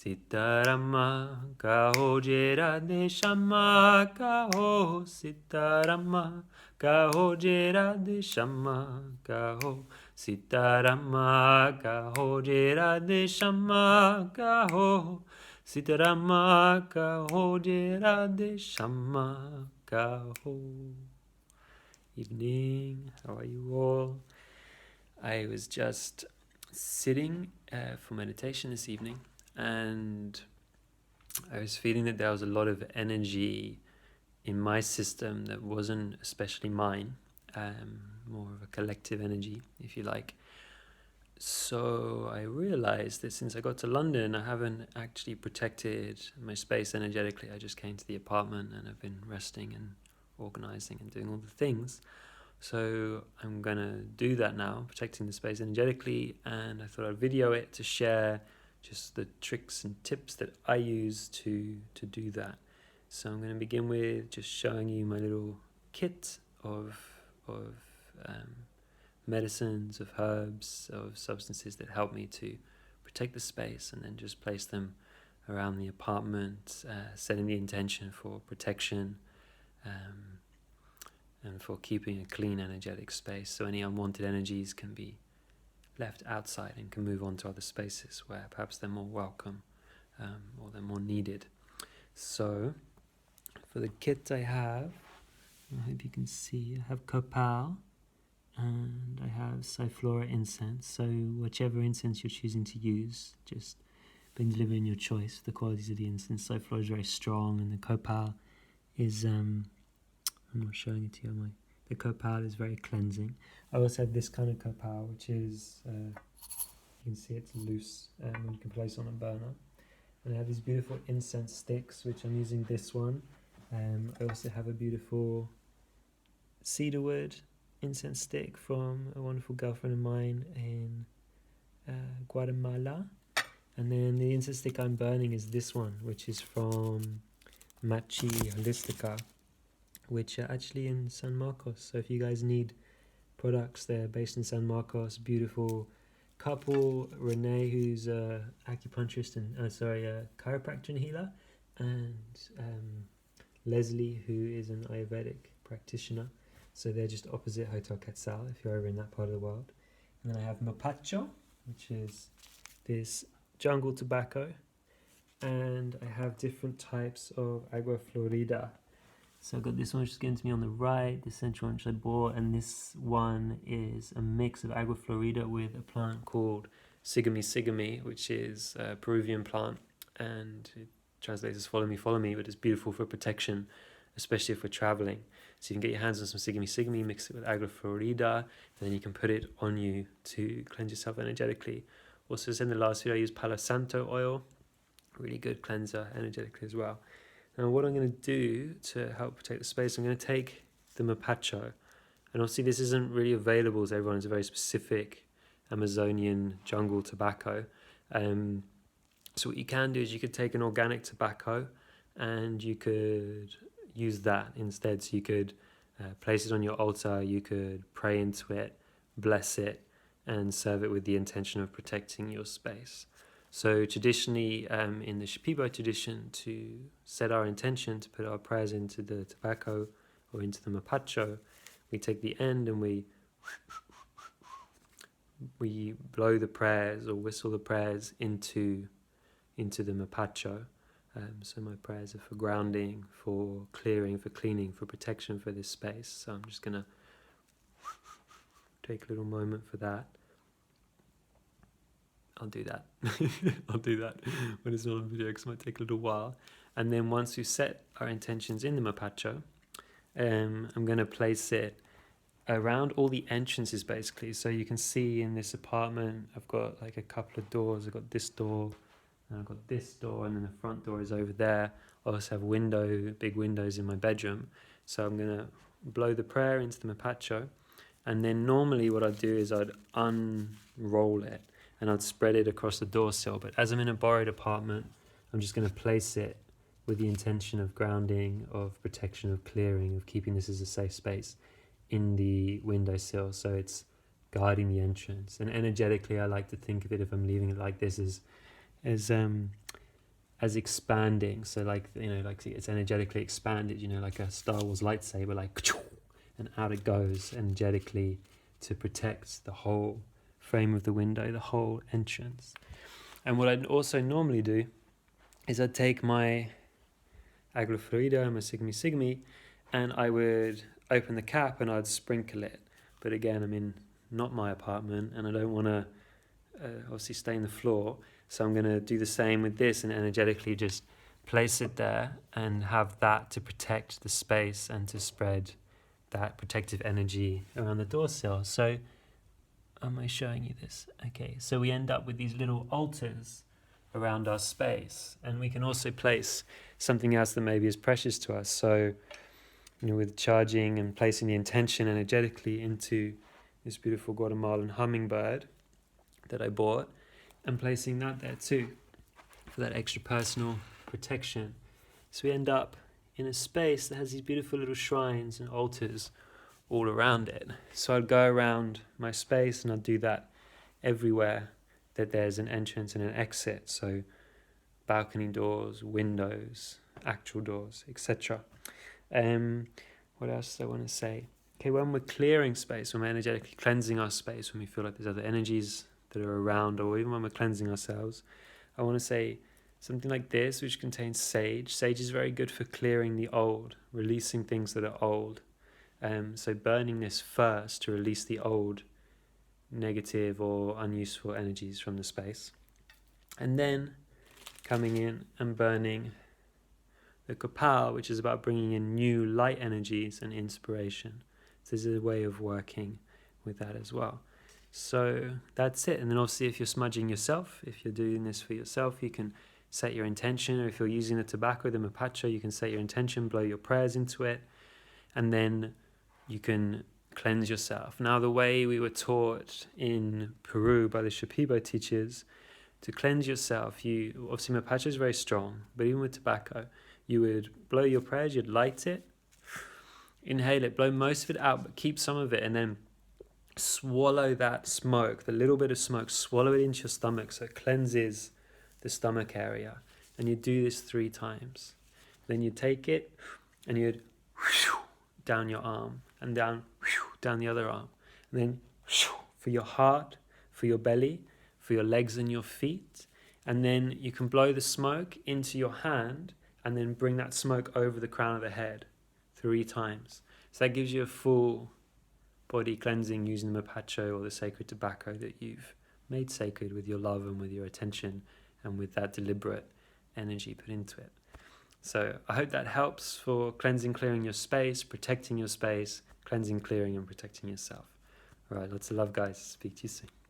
Sitarama kaho je Radhe Shama kaho. Sitarama kaho je Radhe Shama kaho. Sitarama kaho je Radhe Shama kaho. Sitarama kaho je Radhe Shama kaho. Evening, how are you all? I was just sitting for meditation this evening, and I was feeling that there was a lot of energy in my system that wasn't especially mine, more of a collective energy, if you like. So I realized that since I got to London, I haven't actually protected my space energetically. I just came to the apartment and I've been resting and organizing and doing all the things. So I'm gonna do that now, protecting the space energetically, and I thought I'd video it to share just the tricks and tips that I use to do that. So I'm gonna begin with just showing you my little kit of medicines, of herbs, of substances that help me to protect the space, and then just place them around the apartment, setting the intention for protection. And for keeping a clean energetic space, so any unwanted energies can be left outside and can move on to other spaces where perhaps they're more welcome or they're more needed. So for the kit I have, I hope you can see, I have copal and I have Cyflora incense. So whichever incense you're choosing to use, just been delivering your choice. The qualities of the incense, Cyflora is very strong, and the copal is I'm not showing it to you. The copal is very cleansing. I also have this kind of copal, which is, you can see it's loose, and you can place on a burner. And I have these beautiful incense sticks, which I'm using this one. I also have a beautiful cedarwood incense stick from a wonderful girlfriend of mine in Guatemala. And then the incense stick I'm burning is this one, which is from Machi Holistica, which are actually in San Marcos. So if you guys need products, they're based in San Marcos. Beautiful couple, Renee, who's a acupuncturist and a chiropractor and healer, and Leslie, who is an Ayurvedic practitioner. So they're just opposite Hotel Quetzal if you're over in that part of the world. And then I have Mapacho, which is this jungle tobacco, and I have different types of Agua Florida. So I've got this one which is going to me on the right, the central one which I bought, and this one is a mix of Agua Florida with a plant called Sigami Sigami, which is a Peruvian plant, and it translates as follow me, but it's beautiful for protection, especially if we're traveling. So you can get your hands on some Sigami Sigami, mix it with Agua Florida, and then you can put it on you to cleanse yourself energetically. Also, as in the last video, I used Palo Santo oil, really good cleanser energetically as well. Now what I'm going to do to help protect the space, I'm going to take the Mapacho, and obviously this isn't really available to everyone. It's a very specific Amazonian jungle tobacco. So what you can do is you could take an organic tobacco and you could use that instead. So you could place it on your altar, you could pray into it, bless it, and serve it with the intention of protecting your space. So traditionally, in the Shipibo tradition, to set our intention to put our prayers into the tobacco or into the mapacho, we take the end and we blow the prayers or whistle the prayers into the mapacho. So my prayers are for grounding, for clearing, for cleaning, for protection for this space. So I'm just going to take a little moment for that. I'll do that. I'll do that when it's not on video because it might take a little while. And then once we set our intentions in the mapacho, I'm going to place it around all the entrances basically. So you can see in this apartment, I've got like a couple of doors. I've got this door, and I've got this door, and then the front door is over there. I also have big windows in my bedroom. So I'm going to blow the prayer into the mapacho. And then normally what I'd do is I'd unroll it and I'd spread it across the door sill. But as I'm in a borrowed apartment, I'm just going to place it with the intention of grounding, of protection, of clearing, of keeping this as a safe space in the windowsill. So it's guarding the entrance. And energetically, I like to think of it, if I'm leaving it like this, as as expanding. So like, like it's energetically expanded, like a Star Wars lightsaber, like, and out it goes energetically to protect the whole frame of the window, the whole entrance. And what I'd also normally do is I'd take my Agrafluido, my Sigmy Sigmy, and I would open the cap and I'd sprinkle it. But again, I'm in not my apartment and I don't want to obviously stain the floor, so I'm going to do the same with this and energetically just place it there and have that to protect the space and to spread that protective energy around the door sill. So am I showing you this? Okay, so we end up with these little altars around our space, and we can also place something else that maybe is precious to us. So, with charging and placing the intention energetically into this beautiful Guatemalan hummingbird that I bought, and placing that there too for that extra personal protection. So we end up in a space that has these beautiful little shrines and altars all around it. So I'd go around my space and I'd do that everywhere that there's an entrance and an exit. So balcony doors, windows, actual doors, etc. What else do I want to say? Okay, when we're clearing space, when we're energetically cleansing our space, when we feel like there's other energies that are around, or even when we're cleansing ourselves, I want to say something like this, which contains sage. Sage is very good for clearing the old, releasing things that are old. So burning this first to release the old negative or unuseful energies from the space. And then coming in and burning the Copal, which is about bringing in new light energies and inspiration. So this is a way of working with that as well. So that's it. And then obviously if you're smudging yourself, if you're doing this for yourself, you can set your intention, or if you're using the tobacco, the mapacho, you can set your intention, blow your prayers into it, and then you can cleanse yourself. Now, the way we were taught in Peru by the Shipibo teachers, to cleanse yourself, you obviously mapacho is very strong, but even with tobacco, you would blow your prayers, you'd light it, inhale it, blow most of it out, but keep some of it, and then swallow that smoke, the little bit of smoke, swallow it into your stomach so it cleanses the stomach area. And you do this 3 times. Then you take it and you'd down your arm and down the other arm. And then for your heart, for your belly, for your legs and your feet. And then you can blow the smoke into your hand and then bring that smoke over the crown of the head 3 times. So that gives you a full body cleansing using the mapacho or the sacred tobacco that you've made sacred with your love and with your attention and with that deliberate energy put into it. So I hope that helps for cleansing, clearing your space, protecting your space, cleansing, clearing and protecting yourself. All right, lots of love, guys. Speak to you soon.